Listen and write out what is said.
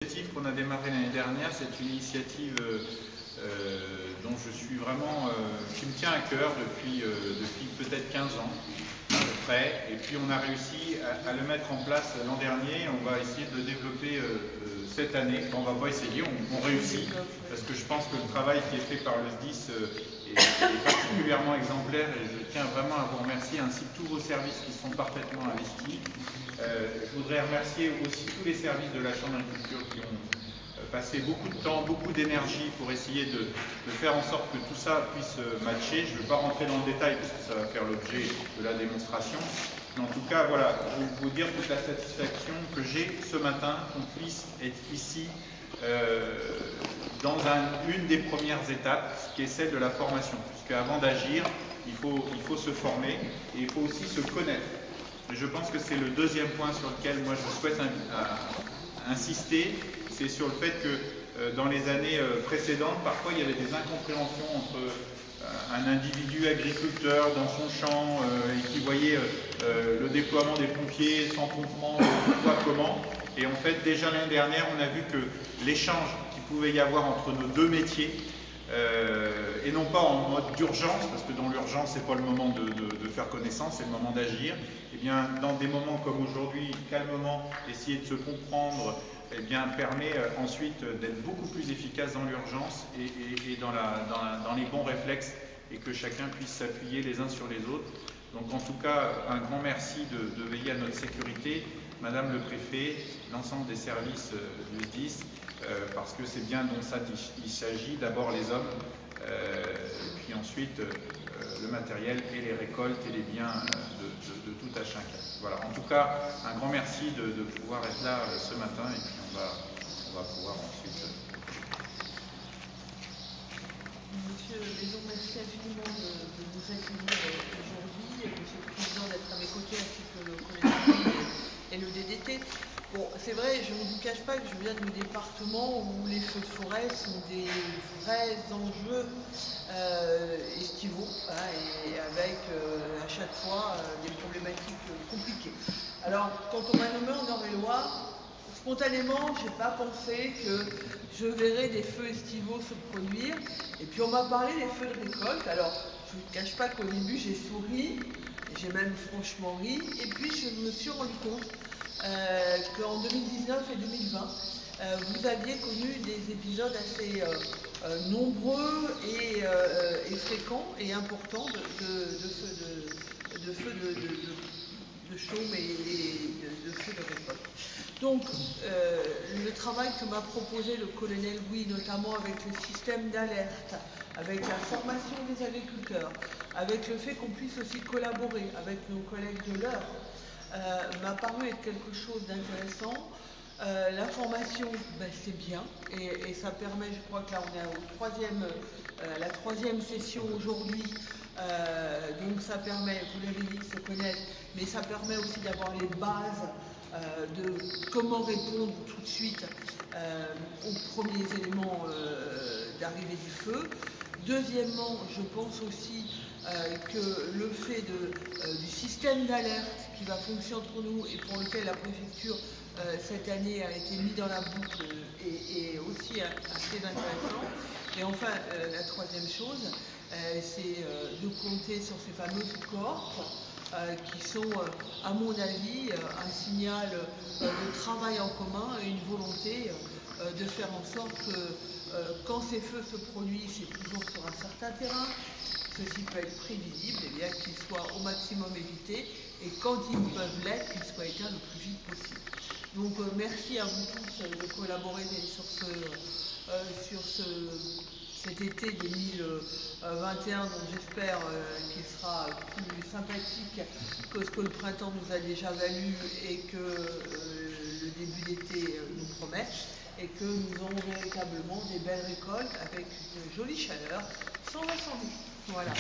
L'initiative qu'on a démarrée l'année dernière, c'est une initiative dont je suis vraiment, qui me tient à cœur depuis peut-être 15 ans à peu près. Et puis on a réussi à le mettre en place l'an dernier. On va essayer de le développer cette année. Enfin, on ne va pas essayer, on réussit. Parce que je pense que le travail qui est fait par le SDIS est particulièrement exemplaire et je tiens vraiment à vous remercier, ainsi que tous vos services qui sont parfaitement investis. Je voudrais remercier aussi tous les services de la Chambre d'agriculture qui ont passé beaucoup de temps, beaucoup d'énergie pour essayer de faire en sorte que tout ça puisse matcher. Je ne vais pas rentrer dans le détail parce que ça va faire l'objet de la démonstration. Mais en tout cas, voilà, je vais vous dire toute la satisfaction que j'ai ce matin qu'on puisse être ici dans une des premières étapes, qui est celle de la formation. Puisque avant d'agir, il faut se former et il faut aussi se connaître. Et je pense que c'est le deuxième point sur lequel moi je souhaite insister, c'est sur le fait que dans les années précédentes, parfois il y avait des incompréhensions entre un individu agriculteur dans son champ et qui voyait le déploiement des pompiers sans comprendre pourquoi, comment. Et en fait, déjà l'année dernière, on a vu que l'échange qu'il pouvait y avoir entre nos deux métiers, et non pas en mode d'urgence, parce que dans l'urgence, ce n'est pas le moment de faire connaissance, c'est le moment d'agir. Et bien, dans des moments comme aujourd'hui, calmement, essayer de se comprendre, eh bien, permet ensuite d'être beaucoup plus efficace dans l'urgence et dans les bons réflexes, et que chacun puisse s'appuyer les uns sur les autres. Donc en tout cas, un grand merci de veiller à notre sécurité, Madame le Préfet, l'ensemble des services du SDIS, parce que c'est bien dont ça il s'agit, d'abord les hommes, puis ensuite le matériel et les récoltes et les biens de tout à chacun. Voilà. En tout cas, un grand merci de pouvoir être là ce matin, et puis on va pouvoir ensuite... Monsieur Maison, merci infiniment de nous accueillir aujourd'hui, Monsieur le Président d'être à mes côtés, ainsi que le collègue et le DDT. Bon, c'est vrai, je ne vous cache pas que je viens d'un département où les feux de forêt sont des vrais enjeux estivaux, hein, et avec à chaque fois des problématiques compliquées. Alors, quand on m'a nommé en Eure-et-Loire, spontanément, je n'ai pas pensé que je verrais des feux estivaux se produire. Et puis on m'a parlé des feux de récolte. Alors, je ne vous cache pas qu'au début, j'ai souri, j'ai même franchement ri. Et puis, je me suis rendu compte qu'en 2019 et 2020, vous aviez connu des épisodes assez nombreux et fréquents et importants de feux de chaume et de feux de récolte. Donc, le travail que m'a proposé le colonel Gouy, notamment avec le système d'alerte, avec la formation des agriculteurs, avec le fait qu'on puisse aussi collaborer avec nos collègues de l'Eure, m'a paru être quelque chose d'intéressant. La formation, ben, c'est bien, et ça permet, je crois que là on est la troisième session aujourd'hui, donc ça permet, vous l'avez dit, de se connaître, mais ça permet aussi d'avoir les bases de comment répondre tout de suite aux premiers éléments d'arrivée du feu. Deuxièmement, je pense aussi que le fait du système d'alerte qui va fonctionner entre nous et pour lequel la préfecture cette année a été mis dans la boucle est aussi assez intéressant. Et enfin, la troisième chose, c'est de compter sur ces fameuses cohortes qui sont, à mon avis, un signal de travail en commun et une volonté de faire en sorte que quand ces feux se produisent, c'est toujours sur un certain terrain, ceci peut être prévisible, et bien qu'ils soient au maximum évités, et quand ils peuvent l'être, qu'ils soient éteints le plus vite possible. Donc merci à vous tous de collaborer sur cet été 2021, dont j'espère qu'il sera plus sympathique que ce que le printemps nous a déjà valu et que le début d'été nous promet, et que nous aurons véritablement des belles récoltes avec une jolie chaleur, sans incendie. Voilà.